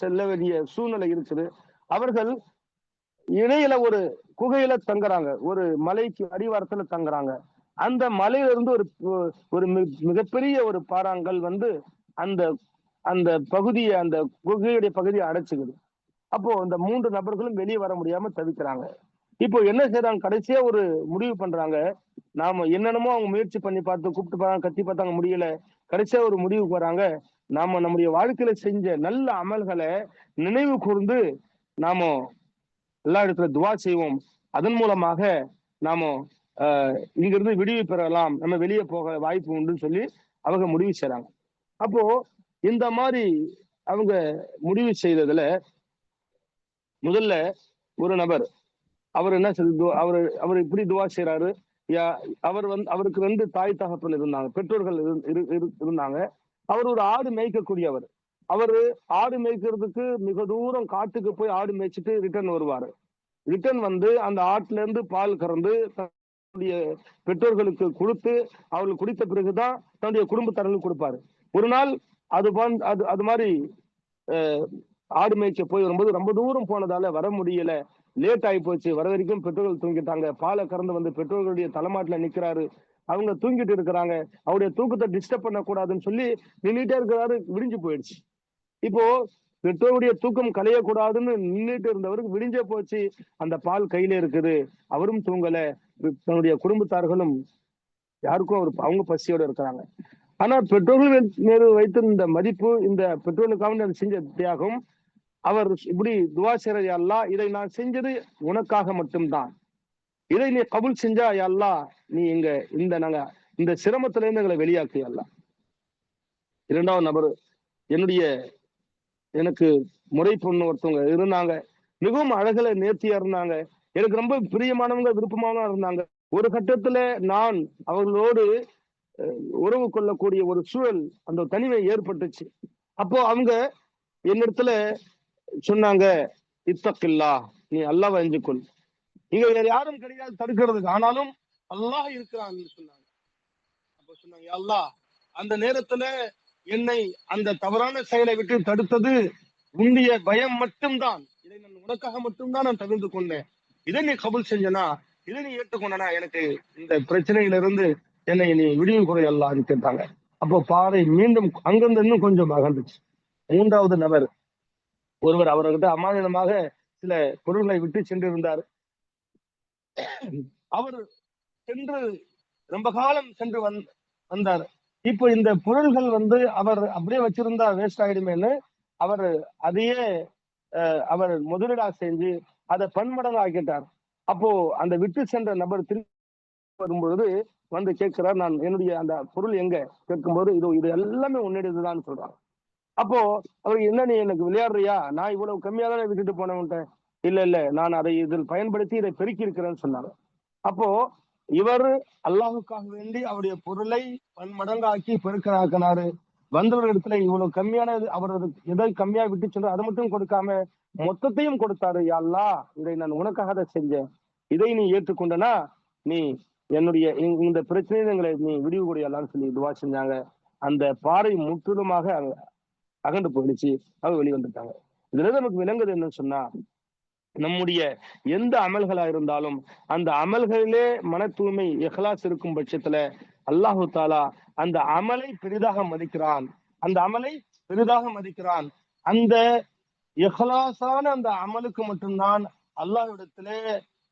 செல்ல வேண்டிய சூழ்நிலை இருக்குது. அவர்கள் இடையில ஒரு குகையில தங்குறாங்க, ஒரு மலைக்கு அடிவாரத்துல தங்குறாங்க. அந்த மலையில இருந்து ஒரு மிகப்பெரிய ஒரு பாறாங்கல் வந்து அந்த அந்த பகுதியை, அந்த குகையுடைய பகுதியை அடைச்சுக்குது. அப்போ இந்த 3 நபர்களும் வெளியே வர முடியாம தவிக்கிறாங்க. இப்போ என்ன செய்யறாங்க, கடைசியா ஒரு முடிவு பண்றாங்க. நாம என்னென்னமோ அவங்க முயற்சி பண்ணி பார்த்து கூப்பிட்டு பார்த்தாங்க, கத்தி பார்த்தாங்க, முடியல. கடைசியா ஒரு முடிவுக்கு வராங்க, நாம நம்முடைய வாழ்க்கையில செஞ்ச நல்ல அமல்களை நினைவு கூர்ந்து நாம எல்லா இடத்துல துவா செய்வோம், அதன் மூலமாக நாம இங்கிருந்து விடுவி பெறலாம், நம்ம வெளியே போக வாய்ப்பு உண்டுன்னு சொல்லி அவங்க முடிவு செய்றாங்க. அப்போ இந்த மாதிரி அவங்க முடிவு செய்ததுல முதல்ல ஒரு நபர், அவர் என்ன செய்து, அவர் இப்படி துவா செய்யறாரு. அவருக்கு 2 தாய் தகப்பன் இருந்தாங்க, பெற்றோர்கள் இருந்தாங்க. அவர் ஒரு ஆடு மேய்க்கக்கூடியவர். அவரு ஆடு மேய்க்கிறதுக்கு மிக தூரம் காட்டுக்கு போய் ஆடு மேய்ச்சிட்டு ரிட்டர்ன் வருவாரு. ரிட்டர்ன் வந்து அந்த ஆட்டுல இருந்து பால் கறந்து தன்னுடைய பெற்றோர்களுக்கு கொடுத்து அவர்கள் குடித்த பிறகுதான் தன்னுடைய குடும்பத்தார்களுக்கு கொடுப்பாரு. ஒரு நாள் அது மாதிரி ஆடு மேய்க்க போய் வரும்போது ரொம்ப தூரம் போனதால வர முடியல, லேட் ஆகி போச்சு. வர வரைக்கும் பெற்றோர்கள் தூங்கிட்டாங்க. பாலை கறந்து வந்து பெற்றோர்களுடைய தலைமாட்டுல நிக்கிறாரு. அவங்க தூங்கிட்டு இருக்கிறாங்க, அவருடைய தூக்கத்தை டிஸ்டர்ப் பண்ணக்கூடாதுன்னு சொல்லி நின்றுட்டே இருக்கிறாரு. விடிஞ்சு போயிடுச்சு. இப்போ பெற்றோருடைய தூக்கம் கலையக்கூடாதுன்னு நின்றுட்டு இருந்தவருக்கு விடிஞ்சே போச்சு. அந்த பால் கையில இருக்குது, அவரும் தூங்கல, தன்னுடைய குடும்பத்தார்களும் யாருக்கும் அவங்க பசியோட இருக்கிறாங்க. ஆனா பெற்றோர்கள் மீது வைத்திருந்த மதிப்பு, இந்த பெற்றோர்களுக்காக செஞ்ச தியாகம், அவர் இப்படி துவா செய்யறது, அல்லாஹ் இதை நான் செஞ்சது உனக்காக மட்டும்தான், இதை நீ கபூல் செஞ்சா அல்லாஹ் நீ நாங்க இந்த சிரமத்துல இருந்து எங்களை வெளியாக்கு அல்லாஹ். இரண்டாவது நபர், எனக்கு முறை பொண்ணு ஒருத்தவங்க இருந்தாங்க, மிகவும் அழகுல நேர்த்தியா இருந்தாங்க, எனக்கு ரொம்ப பிரியமானவங்க, விருப்பமானவங்க இருந்தாங்க. ஒரு கட்டத்துல நான் அவர்களோடு உறவு கொள்ளக்கூடிய ஒரு சூழல், அந்த தனிமை ஏற்பட்டுச்சு. அப்போ அவங்க என்னிடத்துல சொன்னாங்க, இத்தக்கில்லா, நீ அல்லாஹ்வை அஞ்சிக்கொள், இங்க வேற யாரும் கிடையாது தடுக்கிறதுக்கு, ஆனாலும் அல்லாஹ் இருக்கிறான்னு சொன்னாங்க. அப்ப சொன்னாங்க, அல்லாஹ் அந்த நேரத்துல என்னை அந்த தவறான செயலை விட்டு தடுத்தது உன்னுடைய பயம் மட்டும்தான், இதை நான் உனக்காக மட்டும்தான் நான் தவிர்த்து கொண்டேன், இதை நீ கபூல் செஞ்சனா, இதை நீ ஏற்றுக்கொண்டனா, எனக்கு இந்த பிரச்சனையிலிருந்து என்னை நீ விடிவு குறை அல்லாஹ்னு கேட்டாங்க. அப்போ பாறை மீண்டும் அங்கிருந்து இன்னும் கொஞ்சம் அகன்றுச்சு. மூன்றாவது நபர் ஒருவர் அவர்கிட்ட அமானிதமாக சில பொருள்களை விட்டு சென்று இருந்தார். அவர் சென்று ரொம்ப காலம் சென்று வந்தார். இப்போ இந்த பொருள்கள் அவர் அப்படியே வச்சிருந்தா வேஸ்ட் ஆயிடுமேன்னு அவர் அதையே அவர் முதலீடா செஞ்சு அதை பன்மடங்கு ஆக்கிட்டார். அப்போ அந்த விட்டு சென்ற நபர் திரும்பி வரும்பொழுது வந்து கேட்கிறார், நான் என்னுடைய அந்த பொருள் எங்க கேட்கும்போது, இது எல்லாமே உன்னுடையதுதான் சொல்றாங்க. அப்போ அவருக்கு, என்ன நீ எனக்கு விளையாடுறியா, நான் இவ்வளவு கம்மியா தானே விட்டுட்டு போனவன்ட்ட, இல்ல நான் அதை இதில் பயன்படுத்தி இதை பெருக்கி இருக்கிறேன்னு சொன்னாங்க. அப்போ இவர் அல்லாஹுக்காக வேண்டி அவருடைய பொருளை பன்மடங்காக்கி பெருக்கனாக்கினாரு. வந்தவர்களிடத்துல இவ்வளவு கம்மியானது, அவர் எதை கம்மியா விட்டு சொல்ற அதை மட்டும் கொடுக்காம மொத்தத்தையும் கொடுத்தாரு. யா அல்லாஹ், இதை நான் உனக்காக அதை செஞ்சேன், இதை நீ ஏற்றுக்கொண்டனா நீ என்னுடைய இந்த பிரச்சனையை எங்களை நீ விடிவு கூடியலான்னு சொல்லி துவா செஞ்சாங்க. அந்த பாறை முற்றிலுமாக அகண்டு போயிடுச்சு, அவங்க வெளிவந்துட்டாங்க. இதுல நமக்கு விளங்குது என்னன்னு சொன்னா, நம்முடைய எந்த அமல்களா இருந்தாலும் அந்த அமல்களிலே மன தூய்மை இஹ்லாஸ் இருக்கும் பட்சத்துல அல்லாஹு தாலா அந்த அமலை பெரிதாக மதிக்கிறான், அந்த இஹ்லாஸான அந்த அமலுக்கு மட்டும்தான் அல்லாஹ்விடத்திலே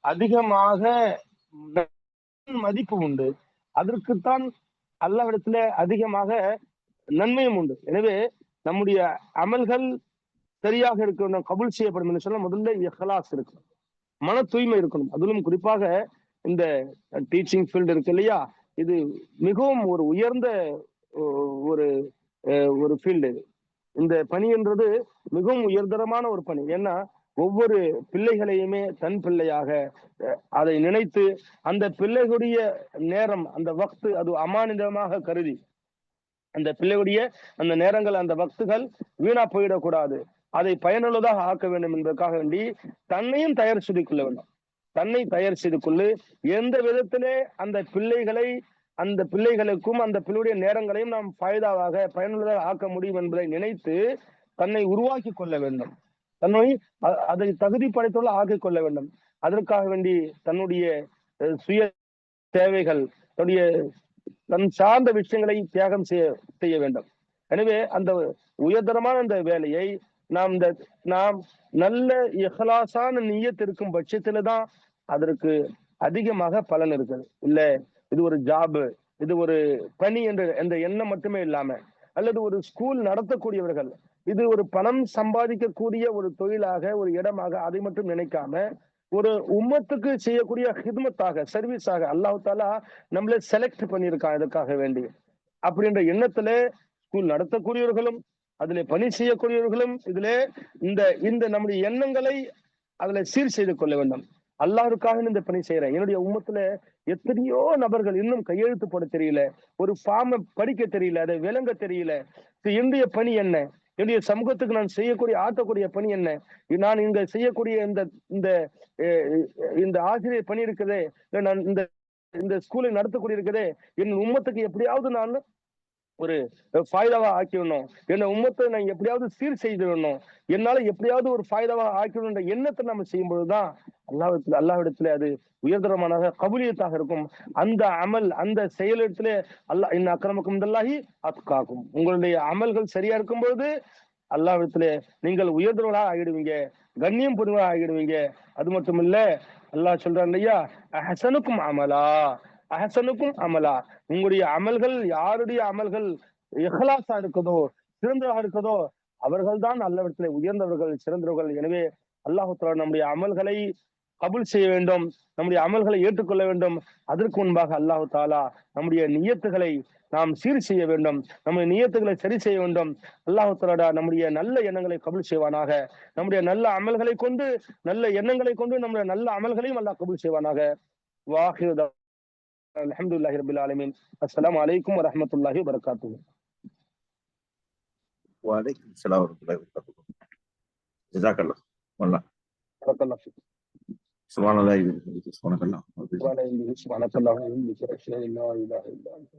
அதிகமாக மதிப்பு உண்டு, அதற்குத்தான் அல்லாஹ்விடத்திலே அதிகமாக நன்மையும் உண்டு. எனவே நம்முடைய அமல்கள் சரியாக இருக்கணும், கபூல் செய்யப்படும் என்று சொன்னா முதல்ல இஹ்லாஸ் இருக்கணும், மன தூய்மை இருக்கணும். அதிலும் குறிப்பாக இந்த டீச்சிங் ஃபீல்டு இருக்கு இல்லையா, இது மிகவும் ஒரு உயர்ந்த ஒரு ஃபீல்டு. இந்த பணி என்றது மிகவும் உயர்தரமான ஒரு பணி. ஏன்னா ஒவ்வொரு பிள்ளைகளையுமே தன் பிள்ளையாக அதை நினைத்து அந்த பிள்ளைகளுடைய நேரம், அந்த வக்து அது அமானிதமாக கருதி, அந்த பிள்ளையுடைய அந்த நேரங்கள், அந்த வக்துகள் வீணா போயிடக்கூடாது, அதை பயனுள்ளதாக ஆக்க வேண்டும் என்பதற்காக வேண்டி தன்னையும் தயார் செய்து கொள்ள வேண்டும். தன்னை தயார் செய்து கொள்ளு, எந்த விதத்திலே அந்த பிள்ளைகளுக்கும் அந்த பிள்ளையுடைய நேரங்களையும் நாம் பயதாவாக பயனுள்ளதாக ஆக்க முடியும் என்பதை நினைத்து தன்னை உருவாக்கி கொள்ள வேண்டும், தன்னை அதை தகுதி படைத்துள்ள ஆக்கிக் கொள்ள வேண்டும். அதற்காக வேண்டி தன்னுடைய சுய தேவைகள், தன் சார்ந்த விஷயங்களை தியாகம் செய்ய வேண்டும். எனவே அந்த உயர்தரமான அந்த வேலையை நாம் நல்ல இஹ்லாஸான நிய்யத் இருக்கும் பட்சத்துல தான் அதற்கு அதிகமாக பலன் இருக்குது. இல்ல இது ஒரு ஜாப், இது ஒரு பணி என்ற எண்ணம் மட்டுமே இல்லாம, அல்லது ஒரு ஸ்கூல் நடத்தக்கூடியவர்கள் இது ஒரு பணம் சம்பாதிக்கக்கூடிய ஒரு தொழிலாக, ஒரு இடமாக அதை மட்டும் நினைக்காம, ஒரு உம்மத்துக்கு செய்யக்கூடிய ஹித்மத்தாக, சர்வீஸாக அல்லாஹ் தாலா நம்மள செலக்ட் பண்ணியிருக்கான் இதற்காக வேண்டி. அப்படின்ற எண்ணத்துல ஸ்கூல் நடத்தக்கூடியவர்களும் அதுல பணி செய்யக்கூடியவர்களும் இந்த நம்முடைய எண்ணங்களை அதுல சீர் செய்து கொள்ள வேண்டும். அல்லாஹ்வுக்காக இந்த பணி செய்யறேன். என்னுடைய உம்மத்துல எத்தனையோ நபர்கள் இன்னும் கையெழுத்து போட தெரியல, ஒரு ஃபார்மை படிக்க தெரியல, அதை விளங்க தெரியல. என்னுடைய பணி என்ன, என்னுடைய சமூகத்துக்கு நான் செய்யக்கூடிய ஆற்றக்கூடிய பணி என்ன, நான் இங்க செய்யக்கூடிய இந்த ஆசிரியர் பணி இருக்குதே, நான் இந்த ஸ்கூலை நடத்தக்கூடிய இருக்குதே, என் உம்மத்துக்கு எப்படியாவது நான் ஒரு ஃபாய்தாவா ஆக்கிடணும், என்ன உம்மத்தை நான் எப்படியாவது சீர் செய்திடணும், என்னால எப்படியாவது ஒரு ஃபாய்தாவா ஆக்கிடணுன்ற எண்ணத்தை நம்ம செய்யும்போதுதான் அல்லாஹ்விடத்துல அது உயர்தரமான கபூலியத்தாக இருக்கும். அந்த அமல் அந்த செயலிடத்திலே அல்லாஹ் இன்ன அக்ரமக்கும் இன்தல்லாஹி அத்காக்கும், உங்களுடைய அமல்கள் சரியா இருக்கும்போது அல்லாஹ்விடத்திலே நீங்கள் உயர்ந்தவர்களாக ஆகிடுவீங்க, கண்ணியம் பொருளாக ஆகிடுவீங்க. அது மட்டும் இல்ல, அல்லாஹ் சொல்றான் இல்லையா, அஹ்சனுக்கும் அமலா, அஹ்சனுக்கும் அமலா, உங்களுடைய அமல்கள் யாருடைய அமல்கள் இஹ்லாஸா இருக்குதோ, சிறந்ததாக இருக்குதோ, அவர்கள் தான் அல்லாஹ்விடத்திலே உயர்ந்தவர்கள், சிறந்தவர்கள். எனவே அல்லாஹ் தஆலா நம்முடைய அமல்களை கபூல் செய்ய வேண்டும், நம்முடைய அமல்களை ஏற்றுக்கொள்ள வேண்டும். அதற்கு முன்பாக அல்லாஹ் தஆலா நம்முடைய நியத்துகளை நாம் சீர் செய்ய வேண்டும், நம்முடைய நியத்துகளை சரி செய்ய வேண்டும். அல்லாஹ் தஆலா நம்முடைய நல்ல எண்ணங்களை கபூல் செய்வானாக. நம்முடைய நல்ல அமல்களை கொண்டு, நல்ல எண்ணங்களை கொண்டு நம்முடைய நல்ல அமல்களையும் அல்லாஹ் கபூல் செய்வானாக. வாஹிரு தஅவானா அல்ஹம்துலில்லாஹி ரப்பில் ஆலமீன். அஸ்ஸலாமு அலைக்கும் வரஹ்மத்துல்லாஹி வபரகாத்துஹு. வலைக்கும் ஸலாம் வரஹ்மத்துல்லாஹி வபரகாத்துஹு. ஜஸாக்கல்லாஹ். வல்லாஹ். பரக்கல்லாஹு ஃபீக். சுப்ஹானல்லாஹி வபிஹம்திஹி சுப்ஹானக்கல்லாஹ். சுப்ஹானல்லாஹி வபிஹம்திஹி சுப்ஹானக்கல்லாஹு வபிஹம்திஹி அஷ்ஹது அல்லா இலாஹா இல்லா அன்த